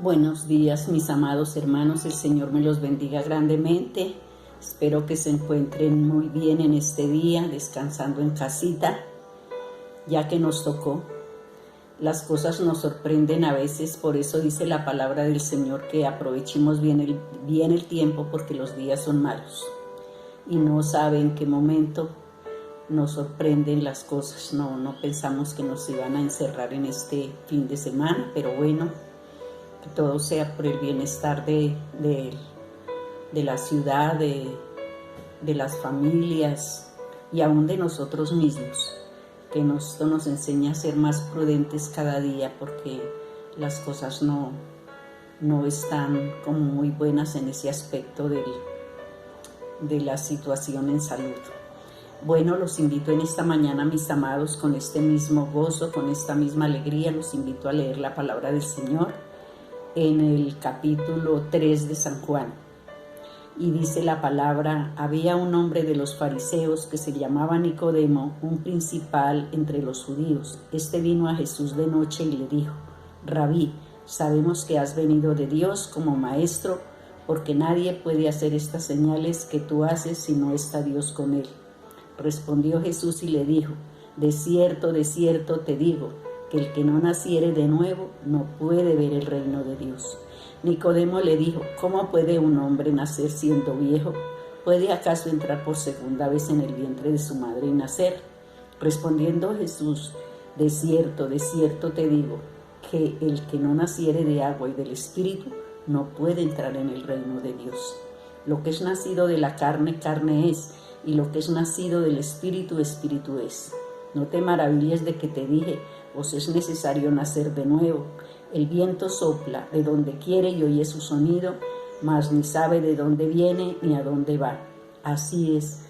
Buenos días, mis amados hermanos, el Señor me los bendiga grandemente. Espero que se encuentren muy bien en este día, descansando en casita, ya que nos tocó. Las cosas nos sorprenden a veces, por eso dice la palabra del Señor que aprovechemos bien el tiempo, porque los días son malos. Y no sabe en qué momento nos sorprenden las cosas. No pensamos que nos iban a encerrar en este fin de semana, pero bueno, que todo sea por el bienestar de la ciudad, de las familias y aún de nosotros mismos, que esto nos enseña a ser más prudentes cada día, porque las cosas no están como muy buenas en ese aspecto de la situación en salud. Bueno, los invito en esta mañana, mis amados, con este mismo gozo, con esta misma alegría, los invito a leer la palabra del Señor en el capítulo 3 de San Juan. Y dice la palabra: había un hombre de los fariseos que se llamaba Nicodemo, un principal entre los judíos. Este vino a Jesús de noche y le dijo: Rabí, sabemos que has venido de Dios como maestro, porque nadie puede hacer estas señales que tú haces si no está Dios con él. Respondió Jesús y le dijo: de cierto te digo, que el que no naciere de nuevo no puede ver el reino de Dios. Nicodemo le dijo: ¿cómo puede un hombre nacer siendo viejo? ¿Puede acaso entrar por segunda vez en el vientre de su madre y nacer? Respondiendo Jesús: de cierto te digo, que el que no naciere de agua y del Espíritu no puede entrar en el reino de Dios. Lo que es nacido de la carne, carne es, y lo que es nacido del Espíritu, Espíritu es. No te maravilles de que te dije: os es necesario nacer de nuevo. El viento sopla de donde quiere y oye su sonido, mas ni sabe de dónde viene ni a dónde va. Así es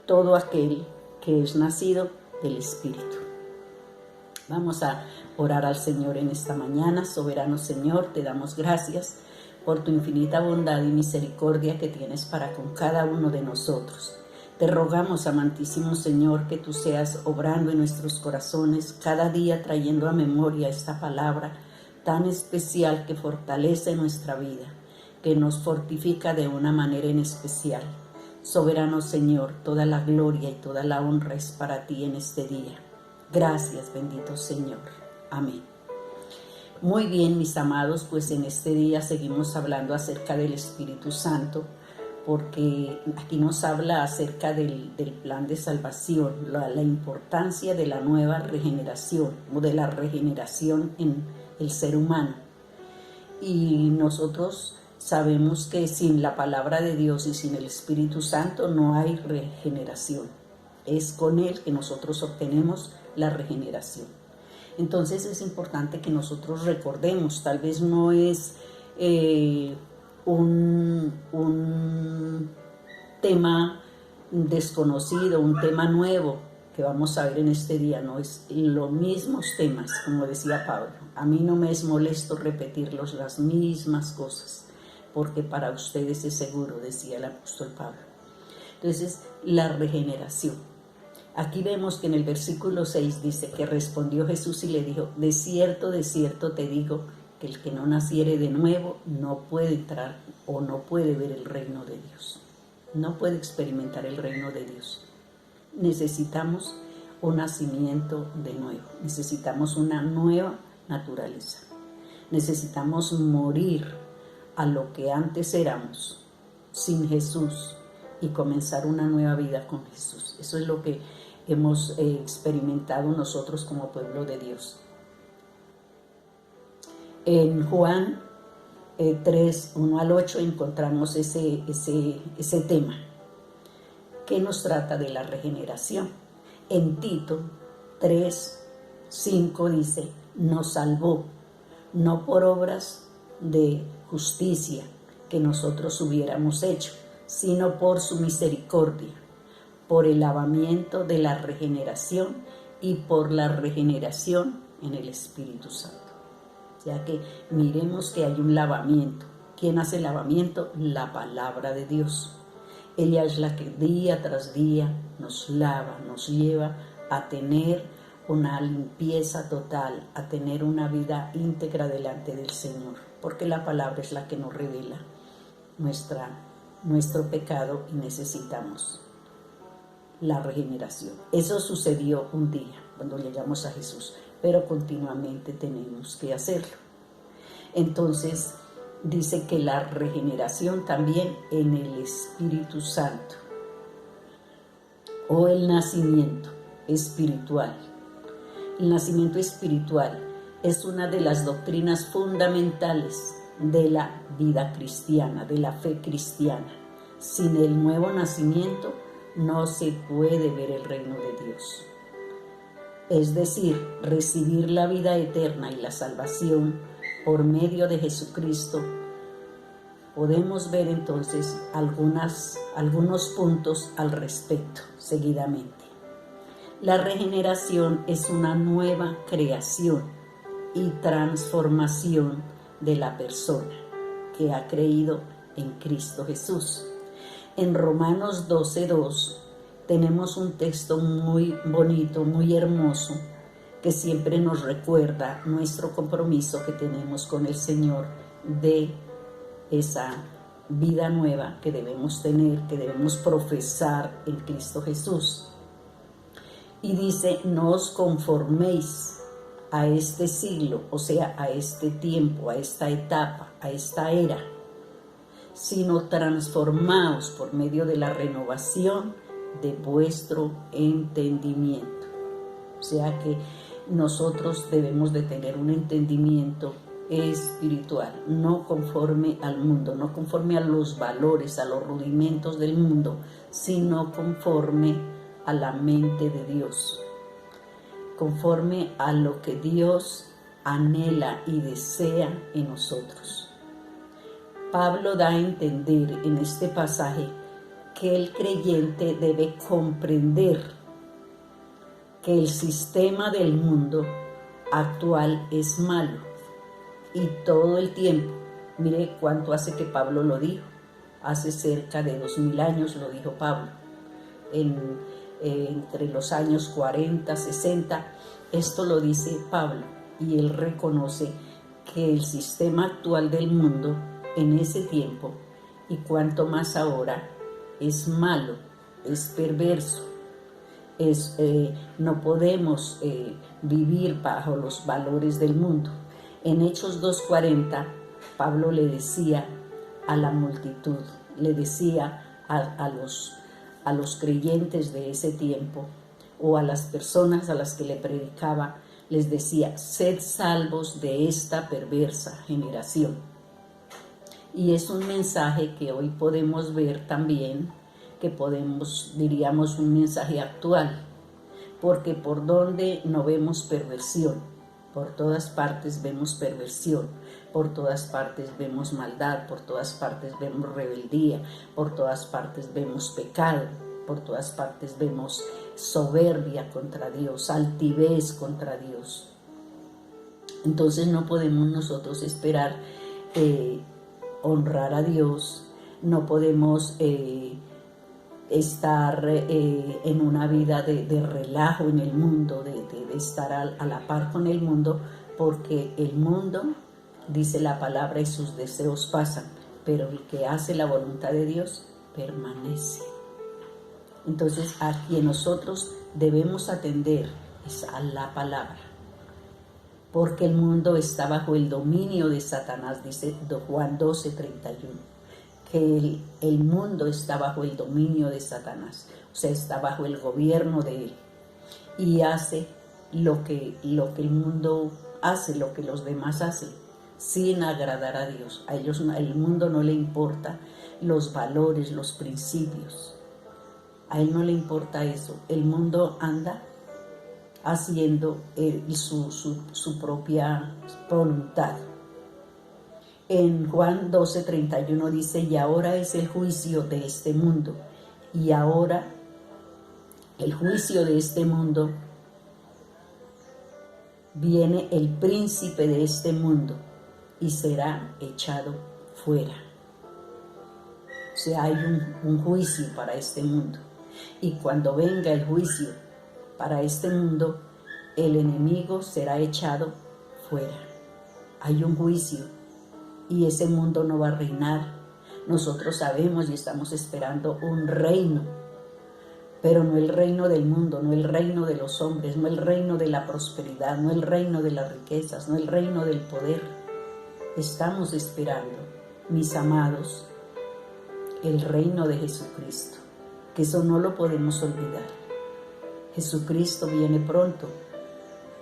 todo aquel que es nacido del Espíritu. Vamos a orar al Señor en esta mañana. Soberano Señor, te damos gracias por tu infinita bondad y misericordia que tienes para con cada uno de nosotros. Te rogamos, amantísimo Señor, que tú seas obrando en nuestros corazones, cada día trayendo a memoria esta palabra tan especial que fortalece nuestra vida, que nos fortifica de una manera en especial. Soberano Señor, toda la gloria y toda la honra es para ti en este día. Gracias, bendito Señor. Amén. Muy bien, mis amados, pues en este día seguimos hablando acerca del Espíritu Santo, porque aquí nos habla acerca del plan de salvación, la importancia de la nueva regeneración o de la regeneración en el ser humano. Y nosotros sabemos que sin la palabra de Dios y sin el Espíritu Santo no hay regeneración. Es con Él que nosotros obtenemos la regeneración. Entonces es importante que nosotros recordemos, tal vez no es un tema desconocido, un tema nuevo que vamos a ver en este día, no es los mismos temas, como decía Pablo. A mí no me es molesto repetirlos las mismas cosas, porque para ustedes es seguro, decía el apóstol Pablo. Entonces, la regeneración. Aquí vemos que en el versículo 6 dice que respondió Jesús y le dijo: de cierto te digo, que el que no naciere de nuevo no puede entrar o no puede ver el reino de Dios. No puede experimentar el reino de Dios. Necesitamos un nacimiento de nuevo. Necesitamos una nueva naturaleza. Necesitamos morir a lo que antes éramos sin Jesús y comenzar una nueva vida con Jesús. Eso es lo que hemos experimentado nosotros como pueblo de Dios. En Juan 3, 1 al 8 encontramos ese tema que nos trata de la regeneración. En Tito 3, 5 dice: nos salvó, no por obras de justicia que nosotros hubiéramos hecho, sino por su misericordia, por el lavamiento de la regeneración y por la regeneración en el Espíritu Santo. O sea que miremos que hay un lavamiento. ¿Quién hace el lavamiento? La palabra de Dios. Ella es la que día tras día nos lava, nos lleva a tener una limpieza total, a tener una vida íntegra delante del Señor, porque la palabra es la que nos revela nuestro pecado y necesitamos la regeneración. Eso sucedió un día cuando llegamos a Jesús, pero continuamente tenemos que hacerlo. Entonces dice que la regeneración también en el Espíritu Santo o el nacimiento espiritual. El nacimiento espiritual es una de las doctrinas fundamentales de la vida cristiana, de la fe cristiana. Sin el nuevo nacimiento no se puede ver el reino de Dios. Es decir, recibir la vida eterna y la salvación por medio de Jesucristo. Podemos ver entonces algunos puntos al respecto seguidamente. La regeneración es una nueva creación y transformación de la persona que ha creído en Cristo Jesús. En Romanos 12:2 tenemos un texto muy bonito, muy hermoso, que siempre nos recuerda nuestro compromiso que tenemos con el Señor de esa vida nueva que debemos tener, que debemos profesar en Cristo Jesús. Y dice, no os conforméis a este siglo, o sea, a este tiempo, a esta etapa, a esta era, sino transformaos por medio de la renovación de vuestro entendimiento. O sea que nosotros debemos de tener un entendimiento espiritual, no conforme al mundo, no conforme a los valores, a los rudimentos del mundo, sino conforme a la mente de Dios, conforme a lo que Dios anhela y desea en nosotros. Pablo da a entender en este pasaje que el creyente debe comprender que el sistema del mundo actual es malo y todo el tiempo. Mire cuánto hace que Pablo lo dijo, hace cerca de 2000 años lo dijo Pablo, entre los años 40, 60, esto lo dice Pablo, y él reconoce que el sistema actual del mundo en ese tiempo, y cuanto más ahora, es malo, es perverso, no podemos vivir bajo los valores del mundo. En Hechos 2:40, Pablo le decía a la multitud, le decía a los creyentes de ese tiempo, o a las personas a las que le predicaba, les decía, sed salvos de esta perversa generación. Y es un mensaje que hoy podemos ver también, que diríamos un mensaje actual, porque por donde no vemos perversión, por todas partes vemos perversión, por todas partes vemos maldad, por todas partes vemos rebeldía, por todas partes vemos pecado, por todas partes vemos soberbia contra Dios, altivez contra Dios. Entonces no podemos nosotros esperar honrar a Dios, no podemos estar en una vida de relajo en el mundo, de estar a la par con el mundo, porque el mundo, dice la palabra, y sus deseos pasan, pero el que hace la voluntad de Dios permanece. Entonces a quien nosotros debemos atender es a la palabra, porque el mundo está bajo el dominio de Satanás, dice Juan 12:31. Que el mundo está bajo el dominio de Satanás, o sea, está bajo el gobierno de él, y hace lo que el mundo hace, lo que los demás hacen, sin agradar a Dios. A ellos, el mundo no le importa los valores, los principios, a él no le importa eso. El mundo anda haciendo su propia voluntad. En Juan 12:31 dice, y ahora es el juicio de este mundo, y ahora el juicio de este mundo viene el príncipe de este mundo y será echado fuera. O sea, hay un juicio para este mundo, y cuando venga el juicio para este mundo, el enemigo será echado fuera. Hay un juicio y ese mundo no va a reinar. Nosotros sabemos y estamos esperando un reino, pero no el reino del mundo, no el reino de los hombres, no el reino de la prosperidad, no el reino de las riquezas, no el reino del poder. Estamos esperando, mis amados, el reino de Jesucristo, que eso no lo podemos olvidar. Jesucristo viene pronto.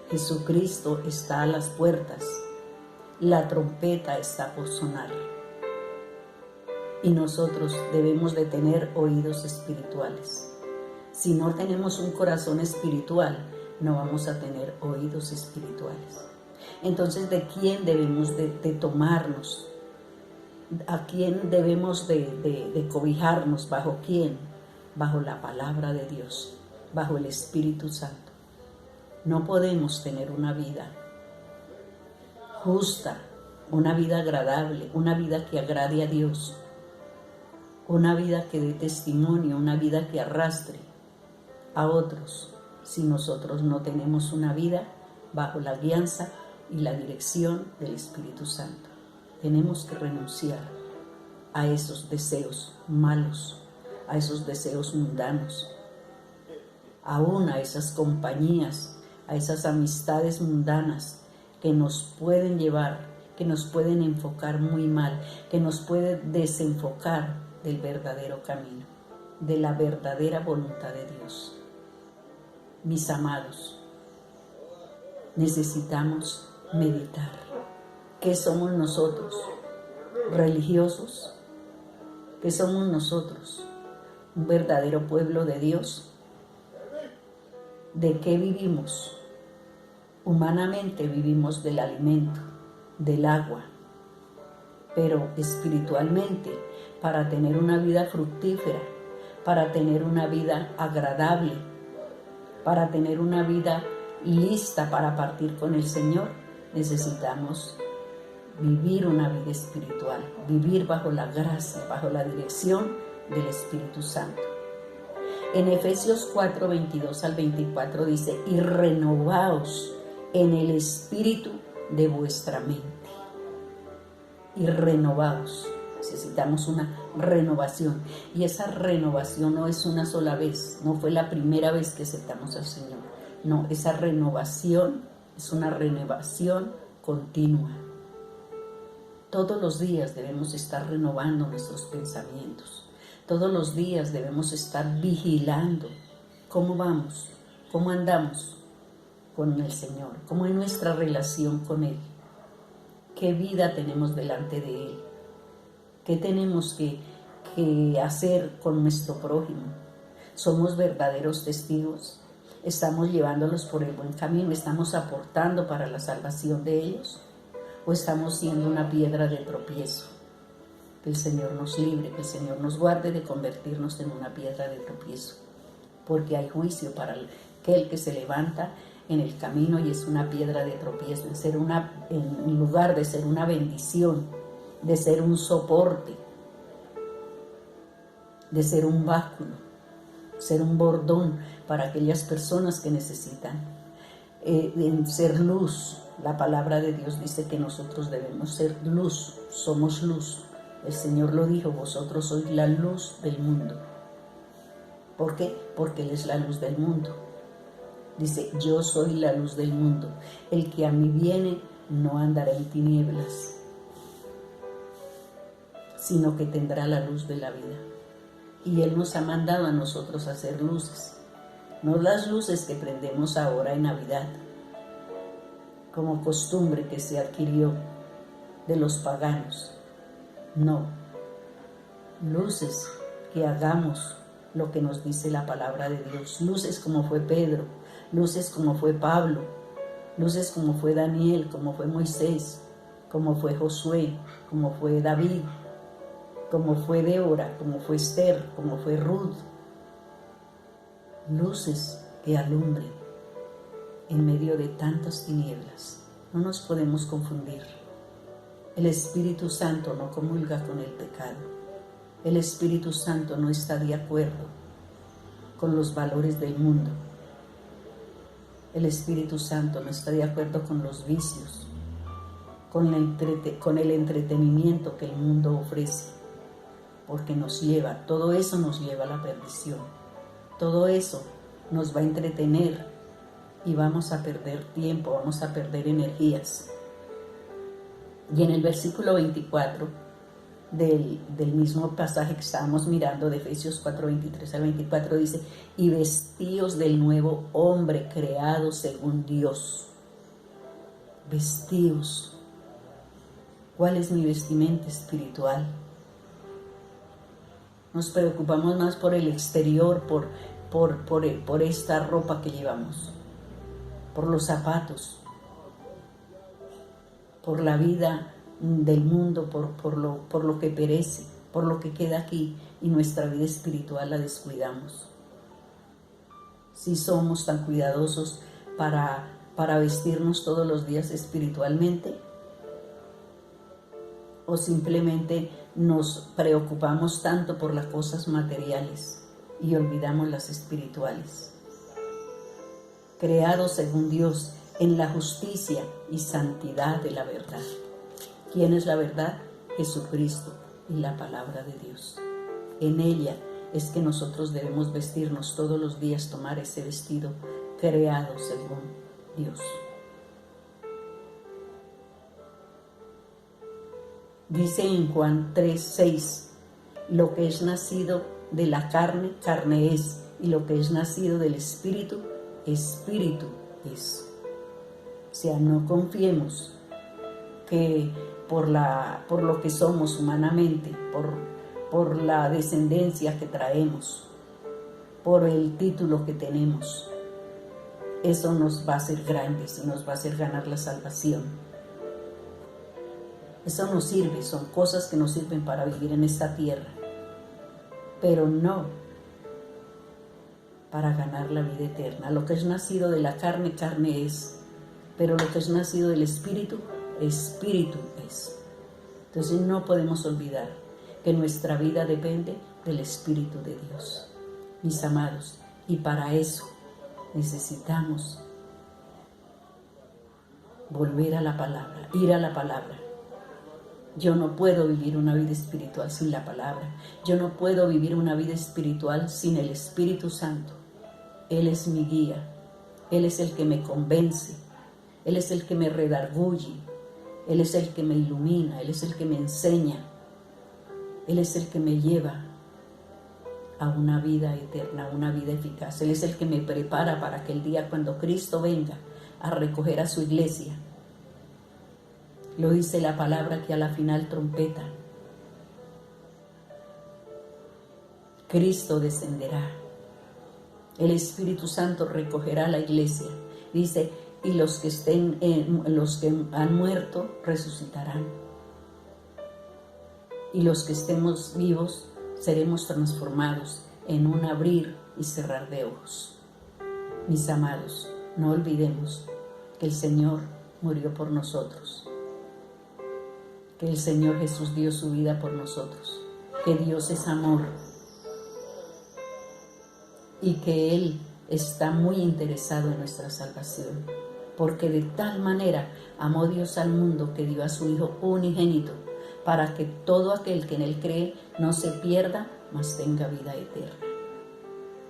Jesucristo está a las puertas. La trompeta está por sonar. Y nosotros debemos de tener oídos espirituales. Si no tenemos un corazón espiritual, no vamos a tener oídos espirituales. Entonces, ¿de quién debemos de tomarnos? ¿A quién debemos de cobijarnos? ¿Bajo quién? Bajo la palabra de Dios, bajo el Espíritu Santo. No podemos tener una vida justa, una vida agradable, una vida que agrade a Dios, una vida que dé testimonio, una vida que arrastre a otros, si nosotros no tenemos una vida bajo la guianza y la dirección del Espíritu Santo. Tenemos que renunciar a esos deseos malos, a esos deseos mundanos, aún a esas compañías, a esas amistades mundanas que nos pueden llevar, que nos pueden enfocar muy mal, que nos pueden desenfocar del verdadero camino, de la verdadera voluntad de Dios. Mis amados, necesitamos meditar. ¿Qué somos nosotros? ¿Religiosos? ¿Qué somos nosotros? ¿Un verdadero pueblo de Dios? ¿De qué vivimos? Humanamente vivimos del alimento, del agua, pero espiritualmente, para tener una vida fructífera, para tener una vida agradable, para tener una vida lista para partir con el Señor, necesitamos vivir una vida espiritual, vivir bajo la gracia, bajo la dirección del Espíritu Santo. En Efesios 4, 22 al 24 dice: y renovaos en el espíritu de vuestra mente. Y renovaos. Necesitamos una renovación. Y esa renovación no es una sola vez. No fue la primera vez que aceptamos al Señor. No, esa renovación es una renovación continua. Todos los días debemos estar renovando nuestros pensamientos. Todos los días debemos estar vigilando cómo vamos, cómo andamos con el Señor, cómo es nuestra relación con Él, qué vida tenemos delante de Él, qué tenemos que hacer con nuestro prójimo. ¿Somos verdaderos testigos? ¿Estamos llevándolos por el buen camino? ¿Estamos aportando para la salvación de ellos? ¿O estamos siendo una piedra de tropiezo? Que el Señor nos libre, que el Señor nos guarde de convertirnos en una piedra de tropiezo, porque hay juicio para aquel que se levanta en el camino y es una piedra de tropiezo, en lugar de ser una bendición, de ser un soporte, de ser un báculo, ser un bordón para aquellas personas que necesitan, ser luz. La palabra de Dios dice que nosotros debemos ser luz, somos luz. El Señor lo dijo: vosotros sois la luz del mundo. ¿Por qué? Porque Él es la luz del mundo. Dice: yo soy la luz del mundo. El que a mí viene no andará en tinieblas, sino que tendrá la luz de la vida. Y Él nos ha mandado a nosotros a hacer luces. No las luces que prendemos ahora en Navidad, como costumbre que se adquirió de los paganos. No, luces que hagamos lo que nos dice la palabra de Dios. Luces como fue Pedro, luces como fue Pablo, luces como fue Daniel, como fue Moisés, como fue Josué, como fue David, como fue Débora, como fue Esther, como fue Ruth. Luces que alumbren en medio de tantas tinieblas. No nos podemos confundir. El Espíritu Santo no comulga con el pecado. El Espíritu Santo no está de acuerdo con los valores del mundo. El Espíritu Santo no está de acuerdo con los vicios, con el entretenimiento que el mundo ofrece, porque todo eso nos lleva a la perdición. Todo eso nos va a entretener y vamos a perder tiempo, vamos a perder energías. Y en el versículo 24 del mismo pasaje que estábamos mirando, de Efesios 4, 23 al 24, dice: y vestíos del nuevo hombre creado según Dios. Vestíos. ¿Cuál es mi vestimenta espiritual? Nos preocupamos más por el exterior, por esta ropa que llevamos, por los zapatos, por la vida del mundo, por lo que perece, por lo que queda aquí, y nuestra vida espiritual la descuidamos. Si somos tan cuidadosos para vestirnos todos los días espiritualmente, o simplemente nos preocupamos tanto por las cosas materiales y olvidamos las espirituales. Creados según Dios en la justicia y santidad de la verdad. ¿Quién es la verdad? Jesucristo y la palabra de Dios. En ella es que nosotros debemos vestirnos todos los días, tomar ese vestido creado según Dios. Dice en Juan 3:6, lo que es nacido de la carne, carne es, y lo que es nacido del Espíritu, Espíritu es. O sea, no confiemos que por lo que somos humanamente, por la descendencia que traemos, por el título que tenemos, eso nos va a hacer grandes y nos va a hacer ganar la salvación. Eso nos sirve, son cosas que nos sirven para vivir en esta tierra, pero no para ganar la vida eterna. Lo que es nacido de la carne, carne es, pero lo que es nacido del Espíritu, Espíritu es. Entonces no podemos olvidar que nuestra vida depende del Espíritu de Dios, mis amados, y para eso necesitamos volver a la palabra, ir a la palabra. Yo no puedo vivir una vida espiritual sin la palabra. Yo no puedo vivir una vida espiritual sin el Espíritu Santo. Él es mi guía. Él es el que me convence. Él es el que me redarguye. Él es el que me ilumina. Él es el que me enseña. Él es el que me lleva a una vida eterna, a una vida eficaz. Él es el que me prepara para aquel día cuando Cristo venga a recoger a su iglesia. Lo dice la palabra que a la final trompeta, Cristo descenderá. El Espíritu Santo recogerá a la iglesia. Dice, y los que han muerto resucitarán. Y los que estemos vivos seremos transformados en un abrir y cerrar de ojos. Mis amados, no olvidemos que el Señor murió por nosotros, que el Señor Jesús dio su vida por nosotros, que Dios es amor y que Él está muy interesado en nuestra salvación, porque de tal manera amó Dios al mundo que dio a su Hijo unigénito, para que todo aquel que en Él cree no se pierda, mas tenga vida eterna.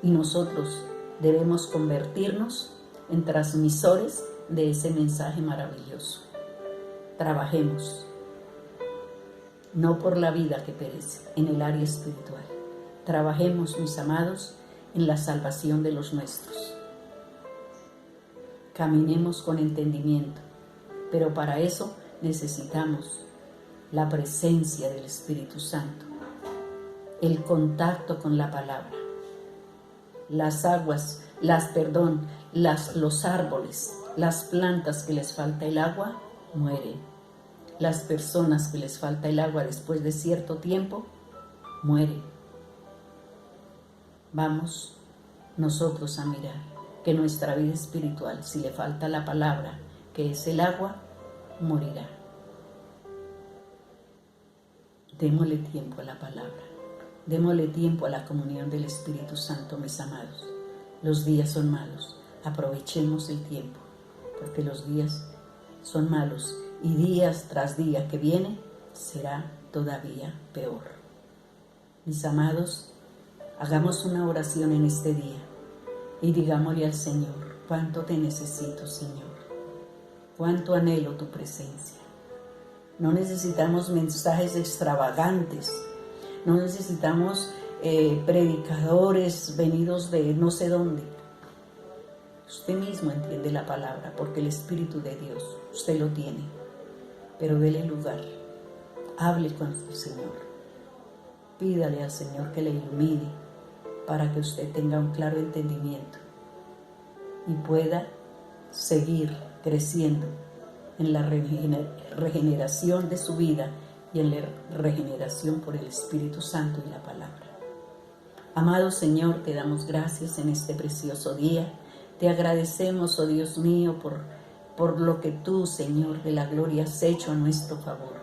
Y nosotros debemos convertirnos en transmisores de ese mensaje maravilloso. Trabajemos, no por la vida que perece, en el área espiritual. Trabajemos, mis amados, en la salvación de los nuestros. Caminemos con entendimiento, pero para eso necesitamos la presencia del Espíritu Santo, el contacto con la palabra. Las aguas, los árboles, las plantas que les falta el agua, mueren. Las personas que les falta el agua después de cierto tiempo, mueren. Vamos nosotros a mirar que nuestra vida espiritual, si le falta la palabra, que es el agua, morirá. Démosle tiempo a la palabra. Démosle tiempo a la comunión del Espíritu Santo, mis amados. Los días son malos. Aprovechemos el tiempo, porque los días son malos y días tras día que viene será todavía peor. Mis amados, hagamos una oración en este día y digámosle al Señor: cuánto te necesito, Señor, cuánto anhelo tu presencia. No necesitamos mensajes extravagantes, no necesitamos predicadores venidos de no sé dónde. Usted mismo entiende la palabra, porque el Espíritu de Dios, usted lo tiene, pero dele lugar, hable con el Señor, pídale al Señor que le ilumine para que usted tenga un claro entendimiento y pueda seguir creciendo en la regeneración de su vida y en la regeneración por el Espíritu Santo y la palabra. Amado Señor, te damos gracias en este precioso día. Te agradecemos, oh Dios mío, por lo que tú, Señor de la gloria, has hecho a nuestro favor.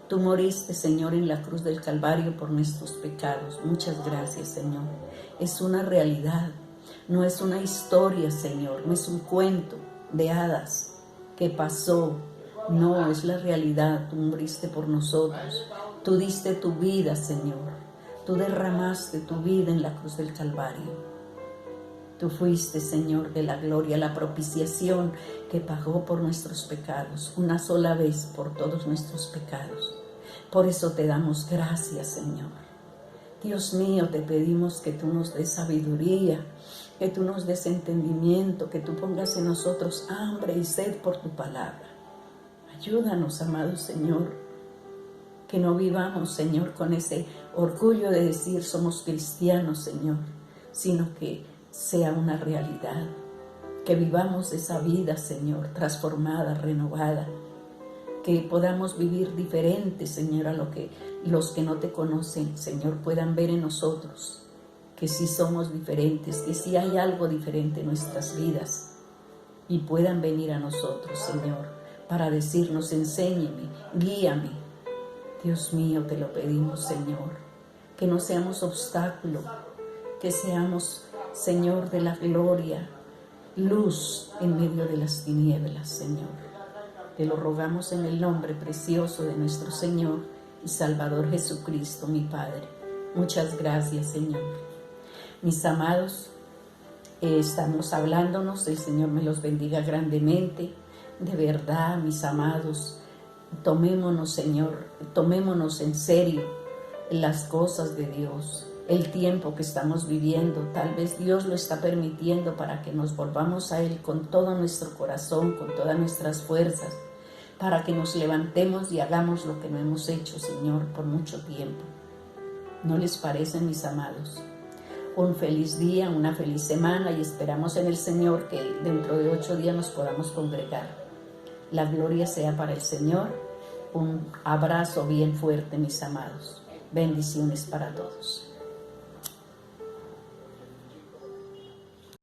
Tú moriste, Señor, en la cruz del Calvario por nuestros pecados. Muchas gracias, Señor. Es una realidad, no es una historia, Señor, no es un cuento de hadas que pasó. No, es la realidad. Tú moriste por nosotros. Tú diste tu vida, Señor. Tú derramaste tu vida en la cruz del Calvario. Tú fuiste, Señor de la gloria, la propiciación que pagó por nuestros pecados, una sola vez por todos nuestros pecados. Por eso te damos gracias, Señor. Dios mío, te pedimos que tú nos des sabiduría, que tú nos des entendimiento, que tú pongas en nosotros hambre y sed por tu palabra. Ayúdanos, amado Señor, que no vivamos, Señor, con ese orgullo de decir somos cristianos, Señor, sino que sea una realidad, que vivamos esa vida, Señor, transformada, renovada, que podamos vivir diferente, Señor, a lo que los que no te conocen, Señor, puedan ver en nosotros, que sí somos diferentes, que sí hay algo diferente en nuestras vidas y puedan venir a nosotros, Señor, para decirnos: enséñeme, guíame. Dios mío, te lo pedimos, Señor, que no seamos obstáculo, que seamos, Señor de la gloria, luz en medio de las tinieblas, Señor. Te lo rogamos en el nombre precioso de nuestro Señor y Salvador Jesucristo, mi Padre. Muchas gracias, Señor. Mis amados, estamos hablándonos, el Señor me los bendiga grandemente. De verdad, mis amados, tomémonos, Señor, tomémonos en serio las cosas de Dios. El tiempo que estamos viviendo, tal vez Dios lo está permitiendo para que nos volvamos a Él con todo nuestro corazón, con todas nuestras fuerzas, para que nos levantemos y hagamos lo que no hemos hecho, Señor, por mucho tiempo. ¿No les parece, mis amados? Un feliz día, una feliz semana, y esperamos en el Señor que dentro de 8 días nos podamos congregar. La gloria sea para el Señor. Un abrazo bien fuerte, mis amados. Bendiciones para todos.